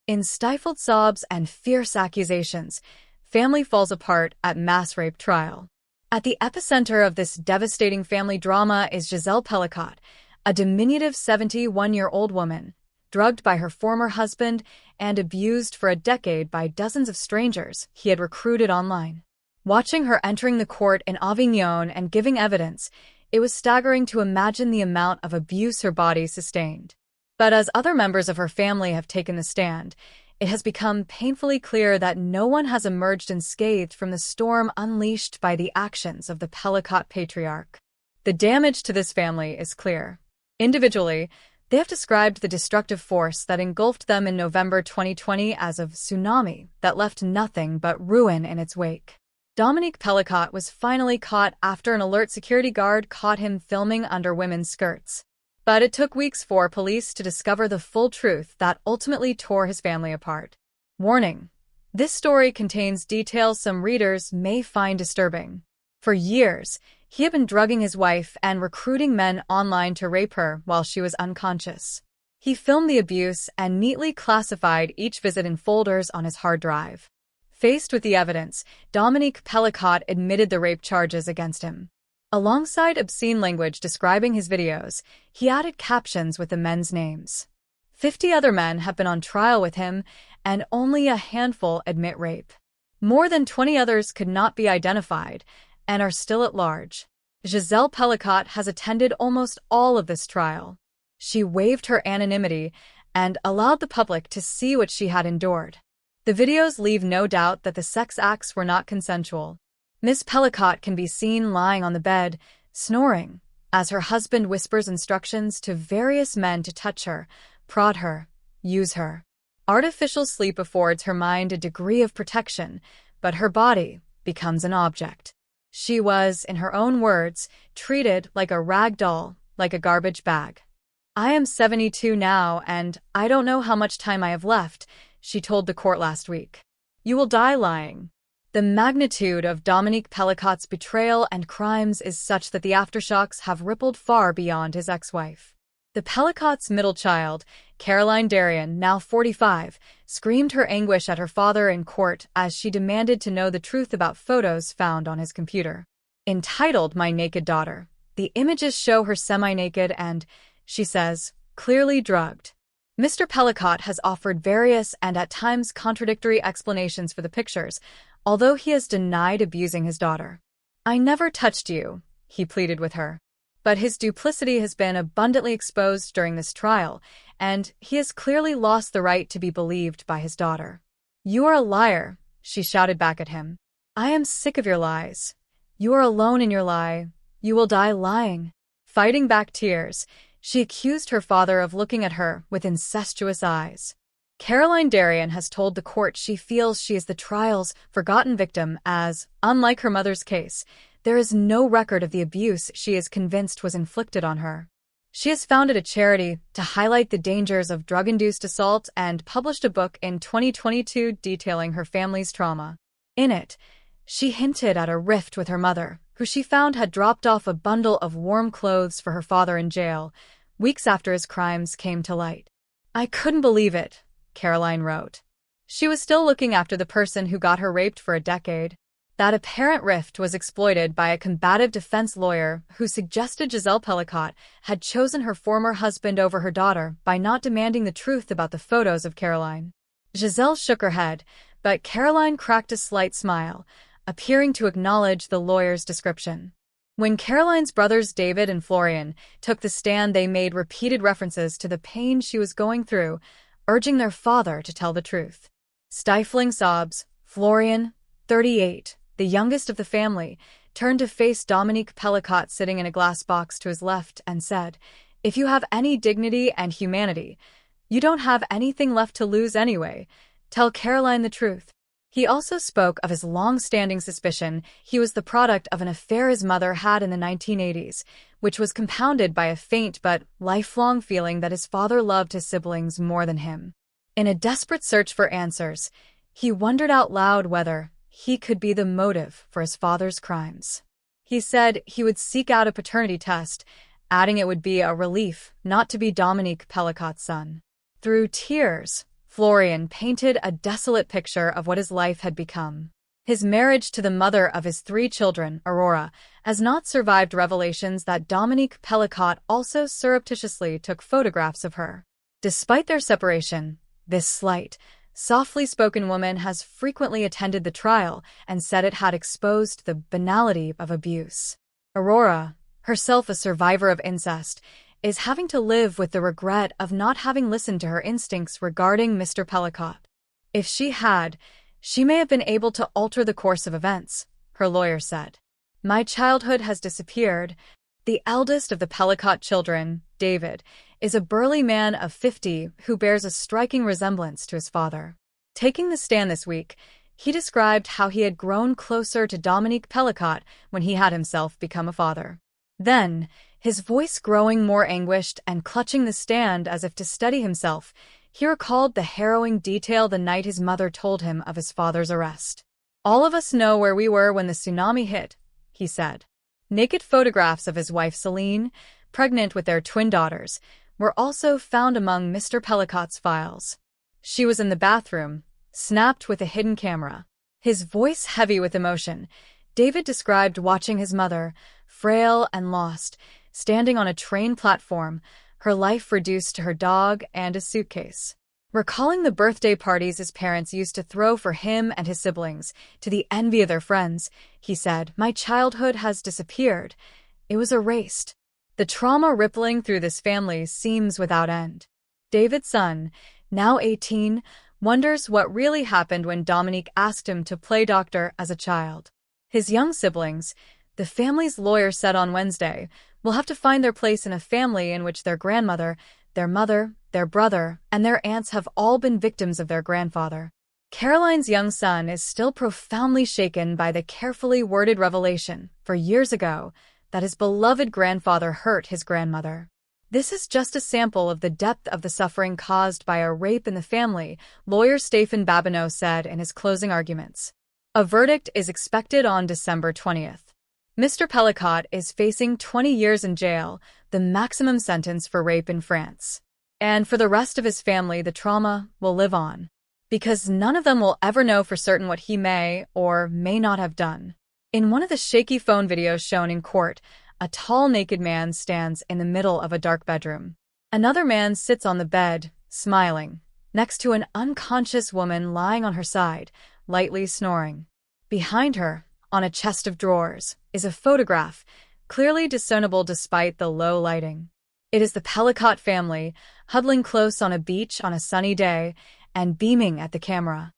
In stifled sobs and fierce accusations, family falls apart at mass rape trial. At the epicenter of this devastating family drama is Gisèle Pelicot, a diminutive 71-year-old woman, drugged by her former husband and abused for a decade by dozens of strangers he had recruited online. Watching her entering the court in Avignon and giving evidence, it was staggering to imagine the amount of abuse her body sustained. But as other members of her family have taken the stand, it has become painfully clear that no one has emerged unscathed from the storm unleashed by the actions of the Pelicot patriarch. The damage to this family is clear. Individually, they have described the destructive force that engulfed them in November 2020 as a tsunami that left nothing but ruin in its wake. Dominique Pelicot was finally caught after an alert security guard caught him filming under women's skirts. But it took weeks for police to discover the full truth that ultimately tore his family apart. Warning: this story contains details some readers may find disturbing. For years, he had been drugging his wife and recruiting men online to rape her while she was unconscious. He filmed the abuse and neatly classified each visit in folders on his hard drive. Faced with the evidence, Dominique Pelicot admitted the rape charges against him. Alongside obscene language describing his videos, he added captions with the men's names. 50 other men have been on trial with him, and only a handful admit rape. More than 20 others could not be identified and are still at large. Gisèle Pelicot has attended almost all of this trial. She waived her anonymity and allowed the public to see what she had endured. The videos leave no doubt that the sex acts were not consensual. Miss Pelicot can be seen lying on the bed, snoring, as her husband whispers instructions to various men to touch her, prod her, use her. Artificial sleep affords her mind a degree of protection, but her body becomes an object. She was, in her own words, treated like a rag doll, like a garbage bag. "I am 72 now, and I don't know how much time I have left," she told the court last week. "You will die lying." The magnitude of Dominique Pelicot's betrayal and crimes is such that the aftershocks have rippled far beyond his ex-wife. The Pelicot's middle child, Caroline Darian, now 45, screamed her anguish at her father in court as she demanded to know the truth about photos found on his computer. Entitled "My Naked Daughter," the images show her semi-naked and, she says, clearly drugged. Mr. Pelicot has offered various and at times contradictory explanations for the pictures, although he has denied abusing his daughter. "I never touched you," he pleaded with her. But his duplicity has been abundantly exposed during this trial, and he has clearly lost the right to be believed by his daughter. "You are a liar," she shouted back at him. "I am sick of your lies. You are alone in your lie. You will die lying." Fighting back tears, she accused her father of looking at her with incestuous eyes. Caroline Darian has told the court she feels she is the trial's forgotten victim as, unlike her mother's case, there is no record of the abuse she is convinced was inflicted on her. She has founded a charity to highlight the dangers of drug-induced assault and published a book in 2022 detailing her family's trauma. In it, she hinted at a rift with her mother, who she found had dropped off a bundle of warm clothes for her father in jail, weeks after his crimes came to light. "I couldn't believe it," Caroline wrote. She was still looking after the person who got her raped for a decade. That apparent rift was exploited by a combative defense lawyer who suggested Gisèle Pelicot had chosen her former husband over her daughter by not demanding the truth about the photos of Caroline. Gisèle shook her head, but Caroline cracked a slight smile, appearing to acknowledge the lawyer's description. When Caroline's brothers David and Florian took the stand, they made repeated references to the pain she was going through, urging their father to tell the truth. Stifling sobs, Florian, 38, the youngest of the family, turned to face Dominique Pelicot sitting in a glass box to his left and said, "If you have any dignity and humanity, you don't have anything left to lose anyway. Tell Caroline the truth." He also spoke of his long-standing suspicion he was the product of an affair his mother had in the 1980s, which was compounded by a faint but lifelong feeling that his father loved his siblings more than him. In a desperate search for answers, he wondered out loud whether he could be the motive for his father's crimes. He said he would seek out a paternity test, adding it would be a relief not to be Dominique Pelicot's son. Through tears, Florian painted a desolate picture of what his life had become. His marriage to the mother of his 3 children, Aurora, has not survived revelations that Dominique Pelicot also surreptitiously took photographs of her. Despite their separation, this slight, softly spoken woman has frequently attended the trial and said it had exposed the banality of abuse. Aurora, herself a survivor of incest, is having to live with the regret of not having listened to her instincts regarding Mr. Pelicot. If she had, she may have been able to alter the course of events, her lawyer said. My childhood has disappeared. The eldest of the Pelicot children, David, is a burly man of 50 who bears a striking resemblance to his father. Taking the stand this week, he described how he had grown closer to Dominique Pelicot when he had himself become a father. Then, his voice growing more anguished and clutching the stand as if to steady himself, he recalled the harrowing detail the night his mother told him of his father's arrest. All of us know where we were when the tsunami hit, he said. Naked photographs of his wife Celine, pregnant with their twin daughters, were also found among Mr. Pelicot's files. She was in the bathroom, snapped with a hidden camera. His voice heavy with emotion, David described watching his mother, frail and lost, standing on a train platform, her life reduced to her dog and a suitcase. Recalling the birthday parties his parents used to throw for him and his siblings, to the envy of their friends, he said, my childhood has disappeared. It was erased. The trauma rippling through this family seems without end. David's son, now 18, wonders what really happened when Dominique asked him to play doctor as a child. His young siblings, the family's lawyer said on Wednesday, will have to find their place in a family in which their grandmother, their mother, their brother, and their aunts have all been victims of their grandfather. Caroline's young son is still profoundly shaken by the carefully worded revelation, for years ago, that his beloved grandfather hurt his grandmother. This is just a sample of the depth of the suffering caused by a rape in the family, lawyer Stéphane Babineau said in his closing arguments. A verdict is expected on December 20th. Mr. Pelicot is facing 20 years in jail, the maximum sentence for rape in France. And for the rest of his family, the trauma will live on. Because none of them will ever know for certain what he may or may not have done. In one of the shaky phone videos shown in court, a tall naked man stands in the middle of a dark bedroom. Another man sits on the bed, smiling, next to an unconscious woman lying on her side, lightly snoring. Behind her, on a chest of drawers, is a photograph, clearly discernible despite the low lighting. It is the Pelicot family, huddling close on a beach on a sunny day and beaming at the camera.